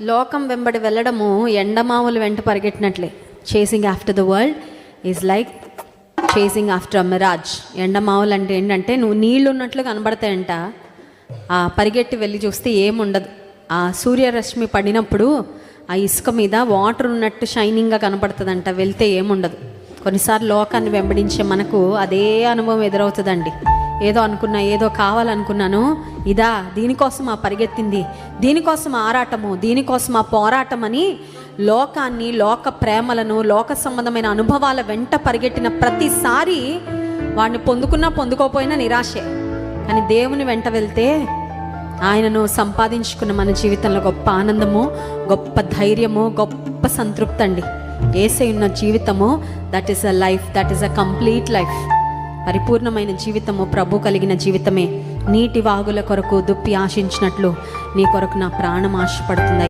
లోకం వెంబడి వెళ్ళడము ఎండమావులు వెంట పరిగెట్టినట్లే. Chasing after the world is like chasing after a mirage. ఎండమావులు అంటే ఏంటంటే నువ్వు నీళ్ళు ఉన్నట్లు కనబడతాయంట, ఆ పరిగెట్టి వెళ్ళి చూస్తే ఏముండదు. ఆ సూర్యరశ్మి పడినప్పుడు ఆ ఇసుక మీద వాటర్ ఉన్నట్టు షైనింగ్గా కనబడుతుందంట, వెళ్తే ఏముండదు. కొన్నిసార్లు లోకాన్ని వెంబడించే మనకు అదే అనుభవం ఎదురవుతుందండి. ఏదో అనుకున్నా, ఏదో కావాలనుకున్నాను, ఇదా దీనికోసం ఆ పరిగెత్తింది, దీనికోసం ఆరాటము, దీనికోసం ఆ పోరాటం అని లోకాన్ని, లోక ప్రేమలను, లోక సంబంధమైన అనుభవాల వెంట పరిగెట్టిన ప్రతిసారి వాడిని పొందుకున్నా పొందుకోపోయినా నిరాశే. కానీ దేవుని వెంట వెళ్తే ఆయనను సంపాదించుకున్న మన జీవితంలో గొప్ప ఆనందము, గొప్ప ధైర్యము, గొప్ప సంతృప్తి అండి. యేసయ్య ఉన్న జీవితము, that is a life, that is a complete life. పరిపూర్ణమైన జీవితము ప్రభు కలిగిన జీవితమే. నీటి వాగుల కొరకు దుప్పి ఆశించినట్లు నీ కొరకు నా ప్రాణం ఆశపడుతుంది.